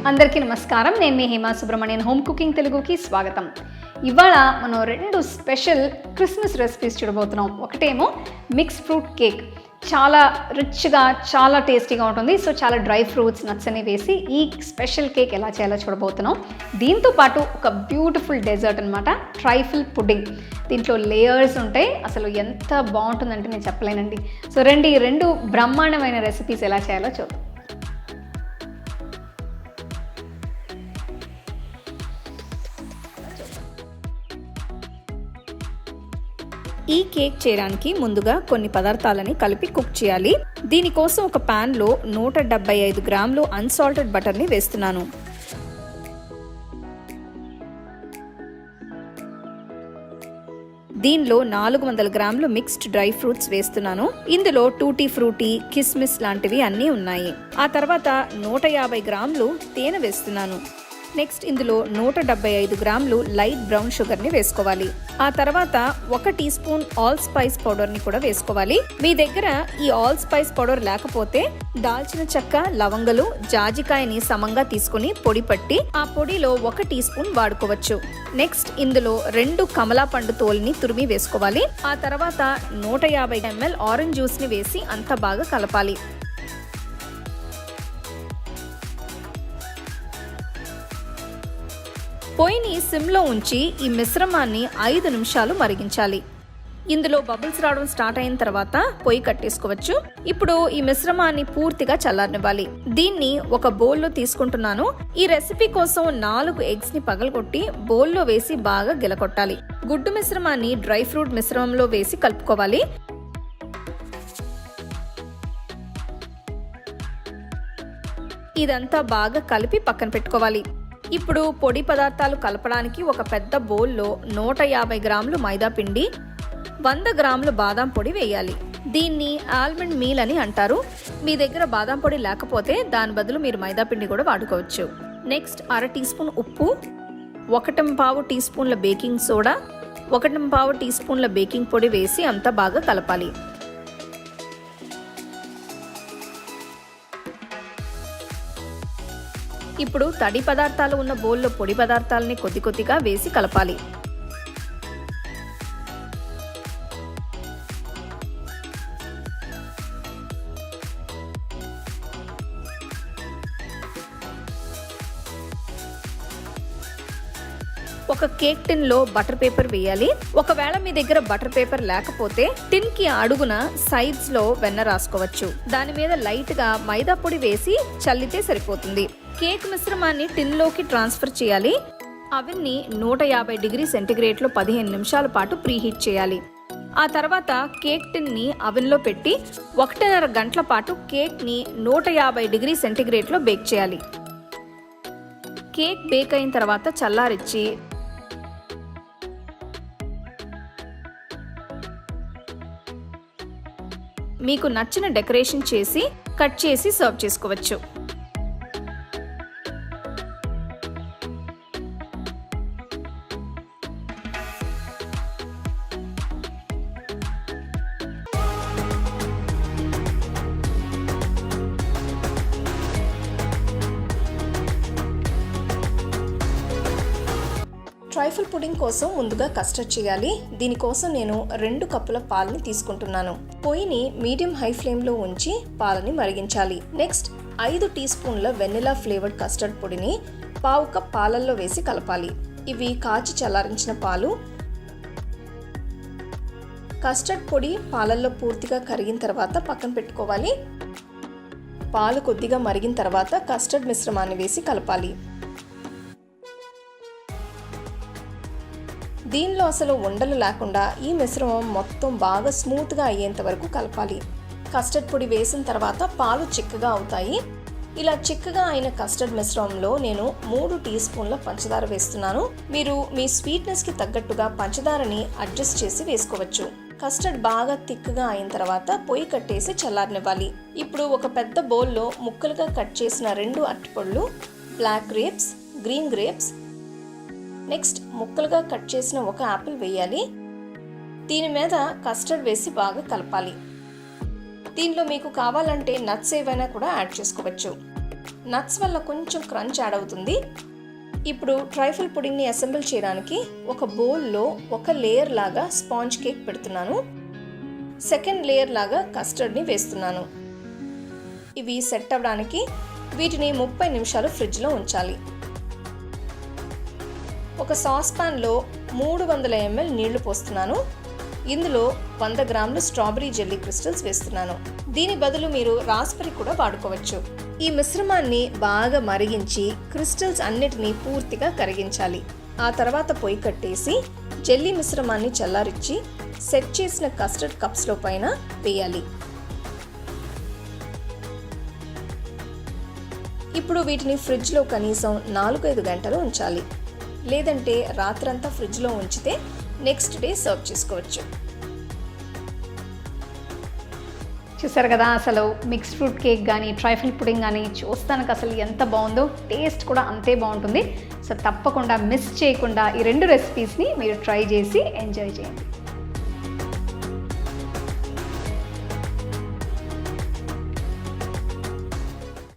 అందరికీ నమస్కారం. నేను మీ హేమ సుబ్రహ్మణ్యన్ హోమ్ కుకింగ్ తెలుగుకి స్వాగతం. ఇవాళ మనం రెండు స్పెషల్ క్రిస్మస్ రెసిపీస్ చూడబోతున్నాం. ఒకటేమో మిక్స్ ఫ్రూట్ కేక్, చాలా రిచ్గా చాలా టేస్టీగా ఉంటుంది. సో చాలా డ్రై ఫ్రూట్స్ నట్స్ అని వేసి ఈ స్పెషల్ కేక్ ఎలా చేయాలో చూడబోతున్నాం. దీంతో పాటు ఒక బ్యూటిఫుల్ డెజర్ట్ అనమాట, ట్రైఫిల్ పుడ్డింగ్. దీంట్లో లేయర్స్ ఉంటాయి, అసలు ఎంత బాగుంటుందంటే నేను చెప్పలేనండి. సో ఈ రెండు బ్రహ్మాండమైన రెసిపీస్ ఎలా చేయాలో చూద్దాం. ఈ కేక్ చేయడానికి ముందుగా కొన్ని పదార్థాలని కలిపి కుక్ చేయాలి. దీనికోసం ఒక ప్యాన్లో 175 గ్రాములు అన్సాల్టెడ్ బటర్ని వేస్తున్నాను. దీనిలో 400 గ్రాములు మిక్స్డ్ డ్రై ఫ్రూట్స్ వేస్తున్నాను. ఇందులో టూటీ ఫ్రూటీ, కిస్మిస్ లాంటివి అన్నీ ఉన్నాయి. ఆ తర్వాత 150 గ్రాములు తేనె వేస్తున్నాను. నెక్స్ట్ ఇందులో 175 గ్రాములు లైట్ బ్రౌన్ షుగర్ని వేసుకోవాలి. ఆ తర్వాత 1 టీ స్పూన్ ఆల్ స్పైస్ పౌడర్ని కూడా వేసుకోవాలి. మీ దగ్గర ఈ ఆల్ స్పైస్ పౌడర్ లేకపోతే దాల్చిన చెక్క, లవంగలు, జాజికాయని సమంగా తీసుకుని పొడి పట్టి ఆ పొడిలో 1 టీ స్పూన్ వాడుకోవచ్చు. నెక్స్ట్ ఇందులో 2 కమలా పండు తోలుని తురిమి వేసుకోవాలి. ఆ తర్వాత 150 ml ఆరెంజ్ జ్యూస్ని వేసి అంతా బాగా కలపాలి. పొయ్యిని సిమ్లో ఉంచి ఈ మిశ్రమాన్ని 5 నిమిషాలు మరిగించాలి. ఇందులో బబుల్స్ రావడం స్టార్ట్ అయిన తర్వాత పొయ్యి కట్టేసుకోవచ్చు. ఇప్పుడు ఈ మిశ్రమాన్ని పూర్తిగా చల్లారనివ్వాలి. దీన్ని ఒక బౌల్లో తీసుకుంటున్నాను. ఈ రెసిపీ కోసం 4 ఎగ్స్ ని పగలగొట్టి బౌల్లో వేసి బాగా గిలకొట్టాలి. గుడ్డు మిశ్రమాన్ని డ్రై ఫ్రూట్ మిశ్రమంలో వేసి కలుపుకోవాలి. ఇదంతా బాగా కలిపి పక్కన పెట్టుకోవాలి. ఇప్పుడు పొడి పదార్థాలు కలపడానికి ఒక పెద్ద బౌల్లో 150 గ్రాములు మైదా పిండి, 100 గ్రాములు బాదం పొడి వేయాలి. దీన్ని ఆల్మండ్ మీల్ అని అంటారు. మీ దగ్గర బాదం పొడి లేకపోతే దాని బదులు మీరు మైదా పిండి కూడా వాడుకోవచ్చు. నెక్స్ట్ 1/2 టీ స్పూన్ ఉప్పు, 1.25 టీ స్పూన్ల బేకింగ్ సోడా, 1.25 టీ స్పూన్ల బేకింగ్ పొడి వేసి అంతా బాగా కలపాలి. ఇప్పుడు తడి పదార్థాలు ఉన్న బౌల్లో పొడి పదార్థాలని కొద్ది కొద్దిగా వేసి కలపాలి. ఒక కేక్ టిన్ లో బటర్ పేపర్ వేయాలి. ఒకవేళ మీ దగ్గర బటర్ పేపర్ లేకపోతే టిన్ కి అడుగున సైడ్స్ లో వెన్న రాసుకోవచ్చు. దాని మీద లైట్ గా మైదా పొడి వేసి చల్లితే సరిపోతుంది. కేక్ మిశ్రమాన్ని టిన్ లోకి ట్రాన్స్ఫర్ చేయాలి. అవన్నీ 150 డిగ్రీ సెంటీగ్రేడ్ లో 15 నిమిషాల పాటు ప్రీహీట్ చేయాలి. ఆ తర్వాత కేక్ టిన్ ని అవెన్ లో పెట్టి 1.5 గంటల పాటు కేక్ ని 150 డిగ్రీ సెంటీగ్రేడ్ లో బేక్ చేయాలి. కేక్ బేక్ అయిన తర్వాత చల్లారిచ్చి మీకు నచ్చిన డెకరేషన్ చేసి కట్ చేసి సర్వ్ చేసుకోవచ్చు. ట్రైఫిల్ పుడింగ్ కోసం ముందుగా కస్టర్డ్ చేయాలి. దీనికోసం నేను 2 కప్పుల పాలని తీసుకుంటున్నాను. పొయ్యిని మీడియం హై ఫ్లేమ్లో ఉంచి పాలని మరిగించాలి. నెక్స్ట్ 5 టీ స్పూన్ల వెనిలా ఫ్లేవర్డ్ కస్టర్డ్ పొడిని 1/2 కప్ పాలల్లో వేసి కలపాలి. ఇవి కాచి చల్లారించిన పాలు. కస్టర్డ్ పొడి పాలల్లో పూర్తిగా కరిగిన తర్వాత పక్కన పెట్టుకోవాలి. పాలు కొద్దిగా మరిగిన తర్వాత కస్టర్డ్ మిశ్రమాన్ని వేసి కలపాలి. దీనిలో అసలు ఉండలు లేకుండా ఈ మిశ్రమం మొత్తం బాగా స్మూత్గా అయ్యేంత వరకు కలపాలి. కస్టర్డ్ పొడి వేసిన తర్వాత పాలు చిక్కగా అవుతాయి. ఇలా చిక్కగా అయిన కస్టర్డ్ మిశ్రమంలో నేను 3 టీ స్పూన్ల పంచదార వేస్తున్నాను. మీరు మీ స్వీట్నెస్కి తగ్గట్టుగా పంచదారని అడ్జస్ట్ చేసి వేసుకోవచ్చు. కస్టర్డ్ బాగా థిక్గా అయిన తర్వాత పొయ్యి కట్టేసి చల్లారనివ్వాలి. ఇప్పుడు ఒక పెద్ద బౌల్లో ముక్కలుగా కట్ చేసిన 2 అరటిపళ్ళు, black grapes, green grapes, next ముక్కలుగా కట్ చేసిన 1 యాపిల్ వేయాలి. దీని మీద కస్టర్డ్ వేసి బాగా కలపాలి. దీనిలో మీకు కావాలంటే నట్స్ ఏవైనా కూడా యాడ్ చేసుకోవచ్చు. నట్స్ వల్ల కొంచెం క్రంచ్ యాడ్ అవుతుంది. ఇప్పుడు ట్రైఫల్ పుడింగ్ని అసెంబుల్ చేయడానికి ఒక బౌల్లో ఒక లేయర్ లాగా స్పాంజ్ కేక్ పెడుతున్నాను. సెకండ్ లేయర్ లాగా కస్టర్డ్ని వేస్తున్నాను. ఇవి సెట్ అవ్వడానికి వీటిని 30 నిమిషాలు ఫ్రిడ్జ్లో ఉంచాలి. ఒక సాస్ ప్యాన్లో 300 ml నీళ్లు పోస్తున్నాను. ఇందులో 100 గ్రాములు స్ట్రాబెరీ జెల్లీ క్రిస్టల్స్ వేస్తున్నాను. దీని బదులు మీరు రాస్బెర్రీ కూడా వాడుకోవచ్చు. ఈ మిశ్రమాన్ని బాగా మరిగించి క్రిస్టల్స్ అన్నిటినీ పూర్తిగా కరిగించాలి. ఆ తర్వాత పొయ్యి కట్టేసి జెల్లీ మిశ్రమాన్ని చల్లారించి సెట్ చేసిన కస్టర్డ్ కప్స్లో పైన వేయాలి. ఇప్పుడు వీటిని ఫ్రిడ్జ్లో కనీసం 4-5 గంటలు ఉంచాలి. లేదంటే రాత్రంతా ఫ్రిడ్జ్లో ఉంచితే నెక్స్ట్ డే సర్వ్ చేసుకోవచ్చు. చూసారు కదా, అసలు మిక్స్డ్ ఫ్రూట్ కేక్ కానీ ట్రైఫల్ పుడింగ్ కానీ చూస్తానికి అసలు ఎంత బాగుందో, టేస్ట్ కూడా అంతే బాగుంటుంది. సో తప్పకుండా మిస్ చేయకుండా ఈ 2 రెసిపీస్ని మీరు ట్రై చేసి ఎంజాయ్ చేయండి.